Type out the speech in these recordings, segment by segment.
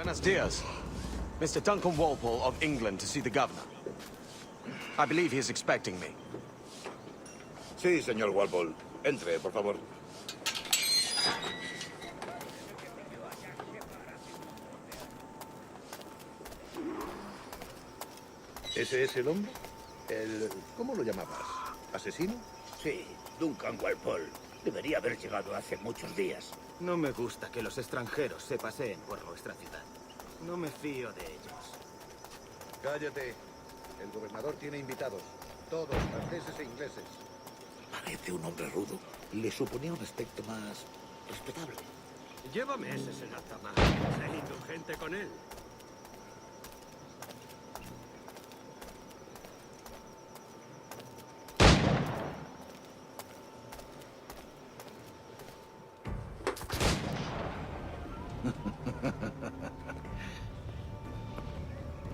Buenos dias. Mr. Duncan Walpole of England to see the governor. I believe he is expecting me. Sí, señor Walpole. Entre, por favor. ¿Ese es el hombre? ¿Cómo lo llamabas? ¿Asesino? Sí, Duncan Walpole. Debería haber llegado hace muchos días. No me gusta que los extranjeros se paseen por nuestra ciudad. No me fío de ellos. Cállate. El gobernador tiene invitados. Todos, franceses e ingleses. Parece un hombre rudo. Le suponía un aspecto más respetable. Lleva meses en alta mar. Sé indulgente con él.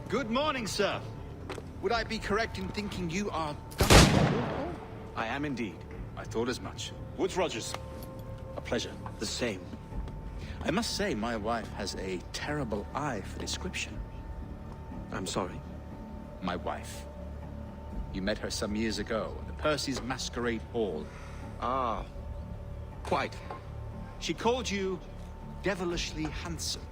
Good morning, sir. Would I be correct in thinking you are... I am indeed. I thought as much. Woods Rogers. A pleasure. The same. I must say, my wife has a terrible eye for description. I'm sorry. My wife. You met her some years ago at the Percy's Masquerade Ball. Ah, quite. She called you devilishly handsome.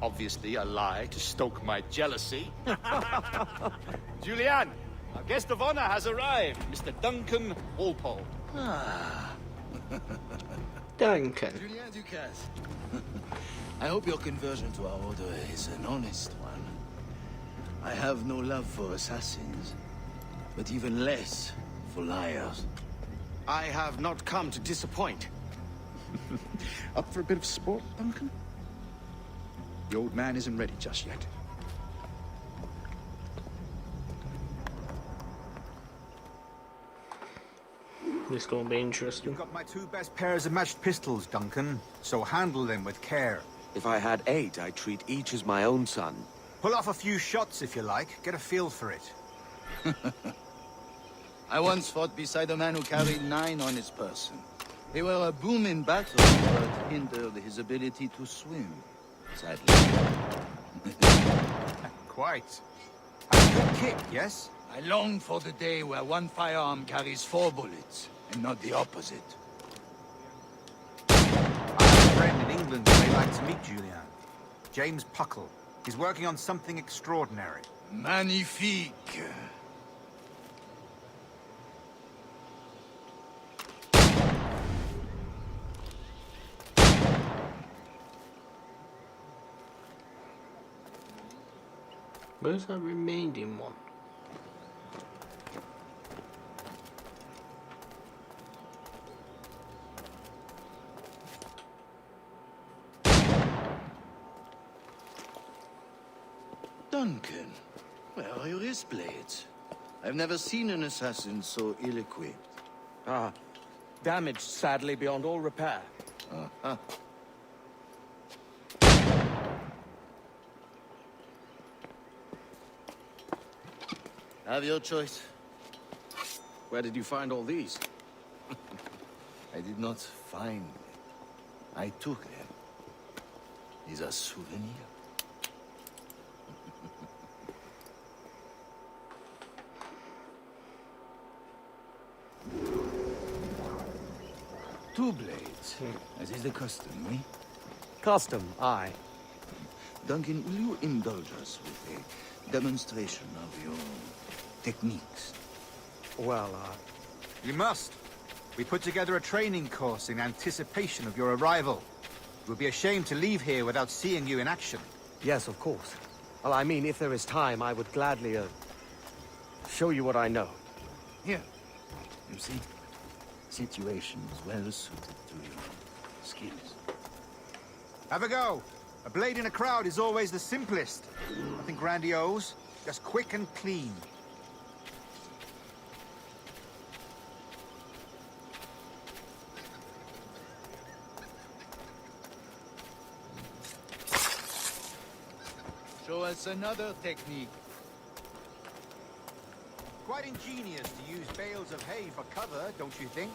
Obviously a lie to stoke my jealousy. Julianne, our guest of honor has arrived, Mr. Duncan Walpole. Duncan. Julien Ducasse. I hope your conversion to our order is an honest one. I have no love for assassins, but even less for liars. I have not come to disappoint. Up for a bit of sport, Duncan? The old man isn't ready just yet. This is gonna be interesting. You've got my two best pairs of matched pistols, Duncan, so handle them with care. If I had 8, I'd treat each as my own son. Pull off a few shots if you like. Get a feel for it. I once fought beside a man who carried 9 on his person. They were a boom in battle, but hindered his ability to swim, sadly. Quite. A good kick, yes? I long for the day where one firearm carries 4 bullets, and not the opposite. I have a friend in England who may like to meet Julian. James Puckle. He's working on something extraordinary. Magnifique! Where's that remaining one? Duncan, where are your wrist blades? I've never seen an assassin so ill-equipped. Ah, damaged sadly beyond all repair. Uh-huh. Have your choice. Where did you find all these? I did not find them. I took them. These are souvenirs. Two blades, as is the custom, eh? Custom, aye. Duncan, will you indulge us with a demonstration of your techniques? Well, You must. We put together a training course in anticipation of your arrival. It would be a shame to leave here without seeing you in action. yes, of course. Well, I mean, if there is time, I would gladly, show you what I know. Here, you see, situations well suited to your skills. Have a go. A blade in a crowd is always the simplest. Nothing grandiose, just quick and clean. Show us another technique. Quite ingenious to use bales of hay for cover, don't you think?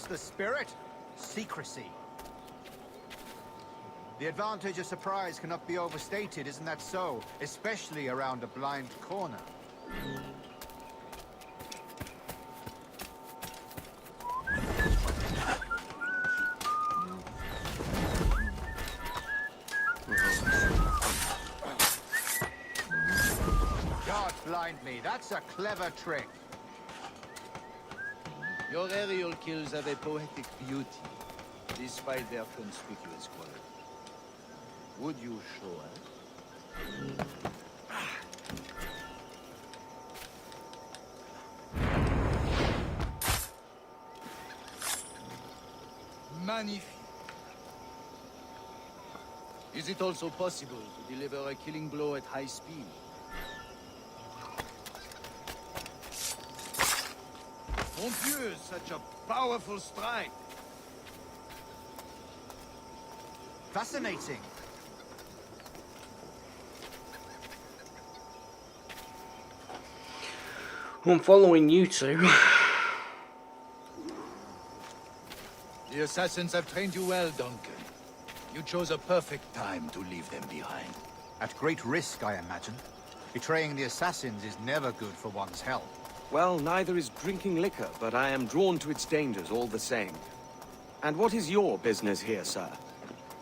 the spirit. Secrecy. The advantage of surprise cannot be overstated, isn't that so? Especially around a blind corner. God blind me, that's a clever trick. Your aerial kills have a poetic beauty, despite their conspicuous quality. Would you show us? Magnifique. Is it also possible to deliver a killing blow at high speed? Mon Dieu, such a powerful strike! Fascinating. I'm following you two. The assassins have trained you well, Duncan. You chose a perfect time to leave them behind. At great risk, I imagine. Betraying the assassins is never good for one's health. Well, neither is drinking liquor, but I am drawn to its dangers all the same. And what is your business here, sir?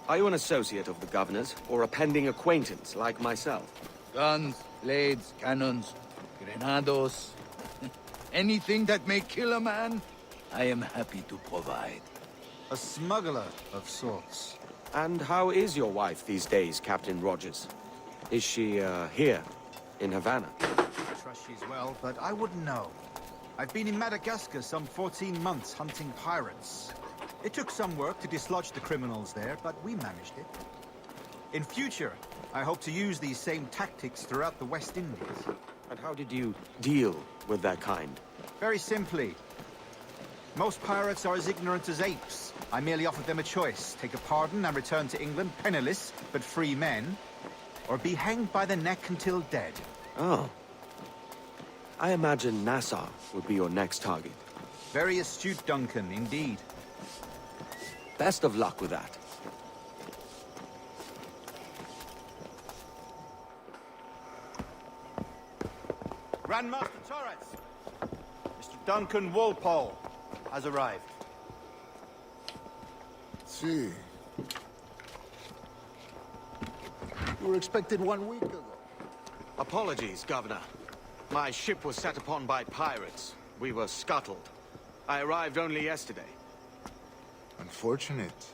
Are you an associate of the governor's, or a pending acquaintance like myself? Guns, blades, cannons, grenados. Anything that may kill a man, I am happy to provide. A smuggler of sorts. And how is your wife these days, Captain Rogers? Is she, here, in Havana? I trust she's well, but I wouldn't know. I've been in Madagascar some 14 months hunting pirates. It took some work to dislodge the criminals there, but we managed it. In future, I hope to use these same tactics throughout the West Indies. And how did you deal with that kind? Very simply. Most pirates are as ignorant as apes. I merely offered them a choice. Take a pardon and return to England penniless, but free men. Or be hanged by the neck until dead. Oh. I imagine Nassau would be your next target. Very astute, Duncan, indeed. Best of luck with that. Grandmaster Torres! Mr. Duncan Walpole has arrived. See. You were expected 1 week ago. Apologies, Governor. My ship was set upon by pirates. We were scuttled. I arrived only yesterday. Unfortunate.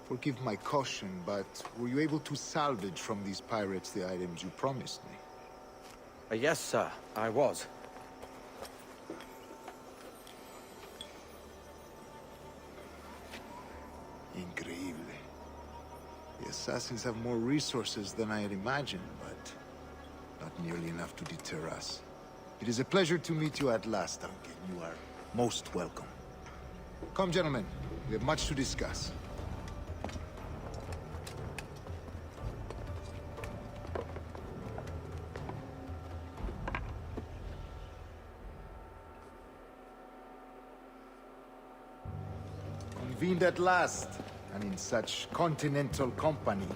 Forgive my caution, but were you able to salvage from these pirates the items you promised me? Yes, sir, I was. Increíble. The assassins have more resources than I had imagined, but not nearly enough to deter us. It is a pleasure to meet you at last, Duncan. You are most welcome. Come, gentlemen. We have much to discuss. Convened at last, and in such continental company.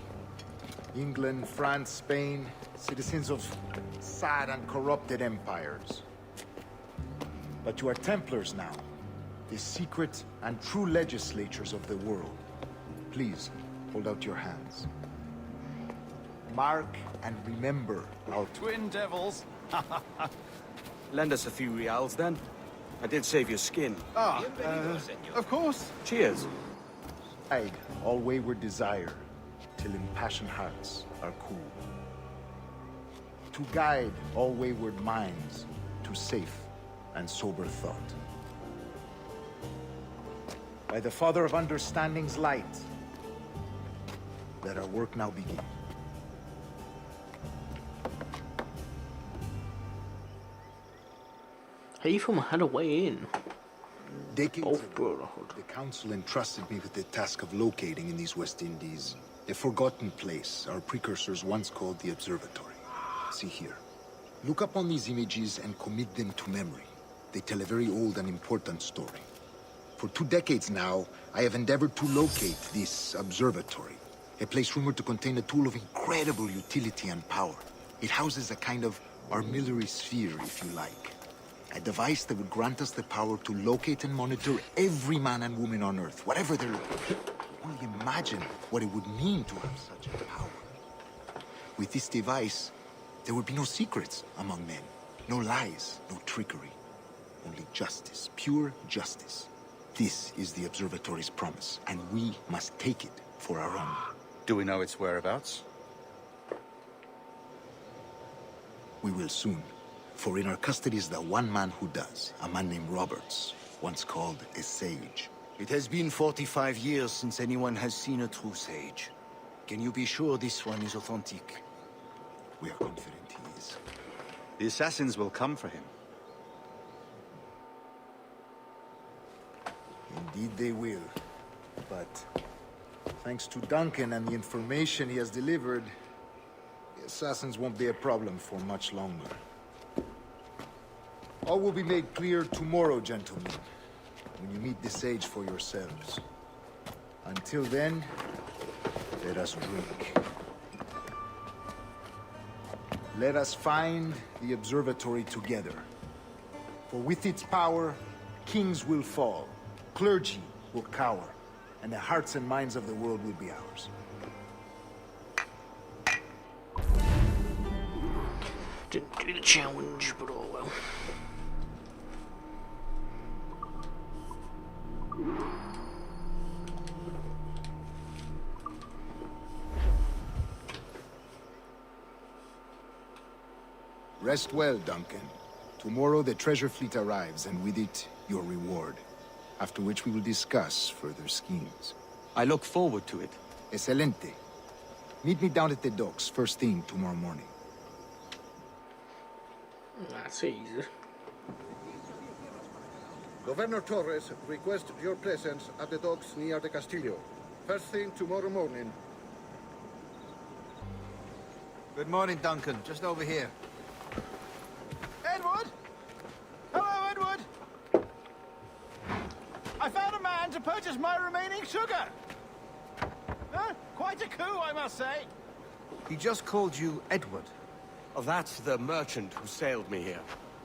England, France, Spain, citizens of sad and corrupted empires. But you are Templars now, the secret and true legislatures of the world. Please, hold out your hands. Mark and remember our Twin devils. Lend us a few reals, then. I did save your skin. Of course. Cheers. guide all wayward desire, till impassioned hearts are cool. To guide all wayward minds to safe and sober thought. By the Father of Understanding's light, let our work now begin. Haytham had a way in. Decades Both ago, brotherhood. the Council entrusted me with the task of locating in these West Indies a forgotten place our precursors once called the Observatory. See here. Look upon these images and commit them to memory. They tell a very old and important story. For 2 decades now, I have endeavored to locate this observatory. A place rumored to contain a tool of incredible utility and power. It houses a kind of armillary sphere, if you like. A device that would grant us the power to locate and monitor every man and woman on Earth, whatever their... Only imagine what it would mean to have such a power. With this device, there would be no secrets among men. No lies, no trickery. Only justice, pure justice. This is the observatory's promise, and we must take it for our own. Do we know its whereabouts? We will soon. For in our custody is the one man who does, a man named Roberts, once called a sage. It has been 45 years since anyone has seen a true sage. Can you be sure this one is authentic? We are confident he is. The assassins will come for him. Indeed they will. But thanks to Duncan and the information he has delivered, the assassins won't be a problem for much longer. All will be made clear tomorrow, gentlemen, when you meet the sage for yourselves. Until then, let us drink. Let us find the observatory together. For with its power, kings will fall, clergy will cower, and the hearts and minds of the world will be ours. Didn't do the challenge, but oh well. Rest well, Duncan. Tomorrow the treasure fleet arrives, and with it, your reward. After which we will discuss further schemes. I look forward to it. Excelente. Meet me down at the docks first thing tomorrow morning. That's easy. Governor Torres requests your presence at the docks near the Castillo. First thing tomorrow morning. Good morning, Duncan. Just over here. Edward? Hello, Edward! I found a man to purchase my remaining sugar! Huh? Quite a coup, I must say. He just called you Edward. Oh, that's the merchant who sailed me here.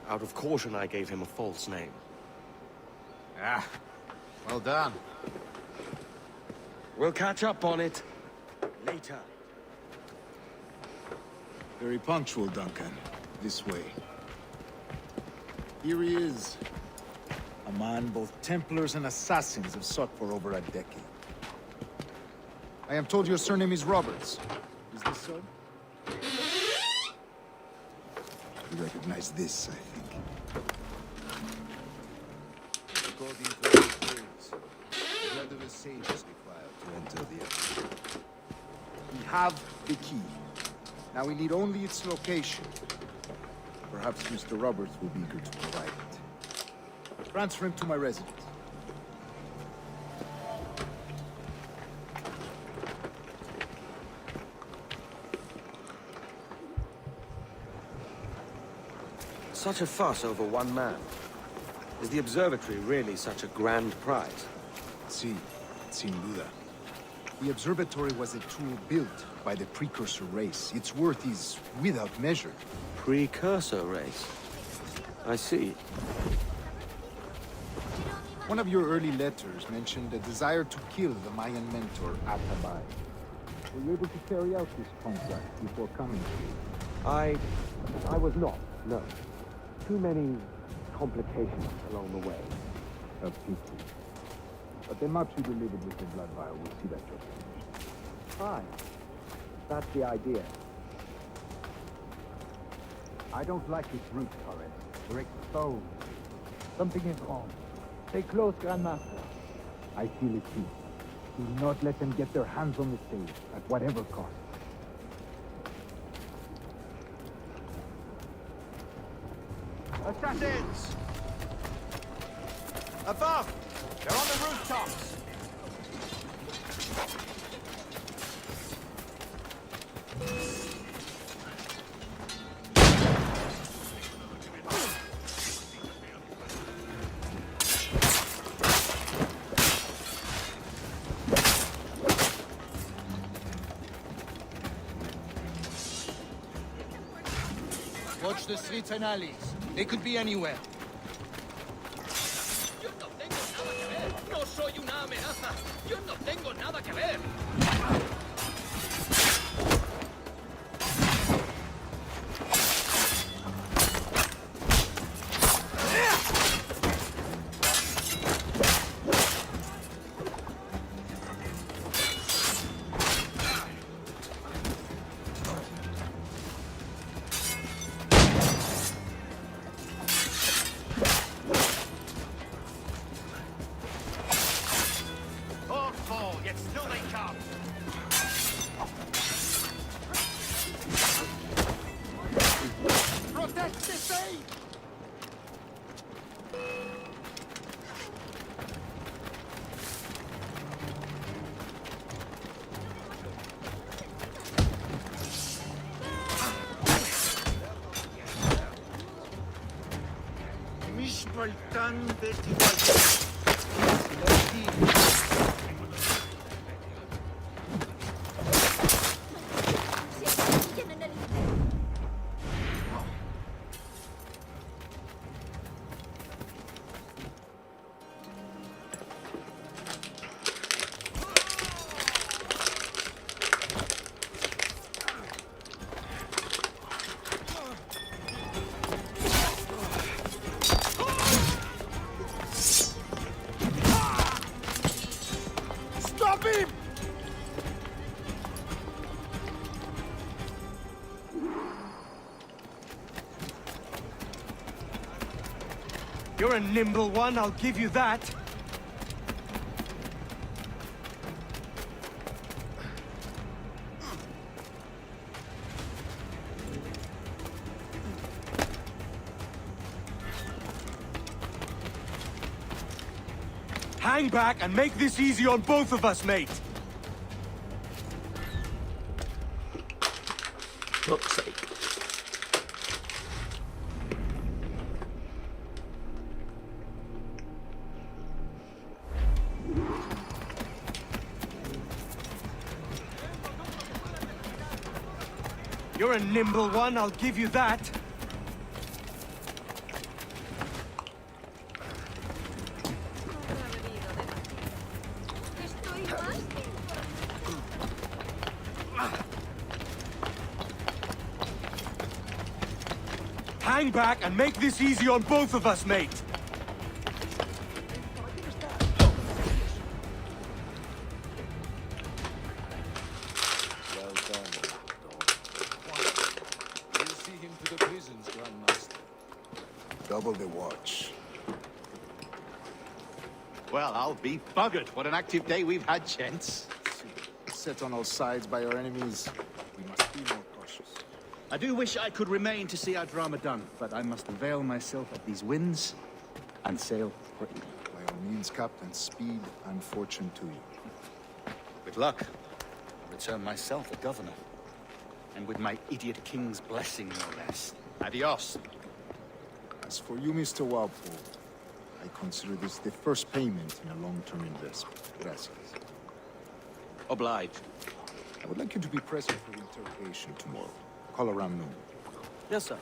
Out of caution, I gave him a false name. Ah, well done. We'll catch up on it later. Very punctual, Duncan. This way. Here he is. A man both Templars and Assassins have sought for over a decade. I am told your surname is Roberts. Is this so? You recognize this, I think. According to the experience, the blood of a sage is required to enter the earth. We have the key. Now we need only its location. Perhaps Mr. Roberts will be eager to provide it. Transfer him to my residence. Such a fuss over one man. Is the observatory really such a grand prize? Sí, sin duda. The observatory was a tool built by the precursor race. Its worth is without measure. Precursor race. I see. One of your early letters mentioned a desire to kill the Mayan mentor, Atabay. Were you able to carry out this contract before coming here? I was not, no. Too many complications along the way. A pity. But the maps you delivered with the blood vial will see that you're finished. Fine. That's the idea. I don't like this route, Torres. We're exposed. Something is wrong. Stay close, Grandmaster. I feel it too. Do not let them get their hands on the stage, at whatever cost. Assassins! Above! They're on the rooftops! Watch the streets and alleys. They could be anywhere. Yo no tengo nada que ver. No soy una amenaza. Yo no tengo nada que ver. All fall, yet still they come. Protect the faith! Stop him! You're a nimble one, I'll give you that. Hang back and make this easy on both of us, mate. Fuck's sake. You're a nimble one, I'll give you that. Hang back and make this easy on both of us, mate. Well done, dog. We'll see him to the prisons, Grandmaster. Double the watch. Well, I'll be buggered. What an active day we've had, gents. Set on all sides by our enemies, we must be more cautious. I do wish I could remain to see our drama done, but I must avail myself of these winds and sail for England. By all means, Captain, speed and fortune to you. With luck, I'll return myself a governor. And with my idiot king's blessing, no less. Adios. As for you, Mr. Walpole, I consider this the first payment in a long-term investment. Gracias. Obliged. I would like you to be present for the interrogation tomorrow. Call around noon. Yes, sir.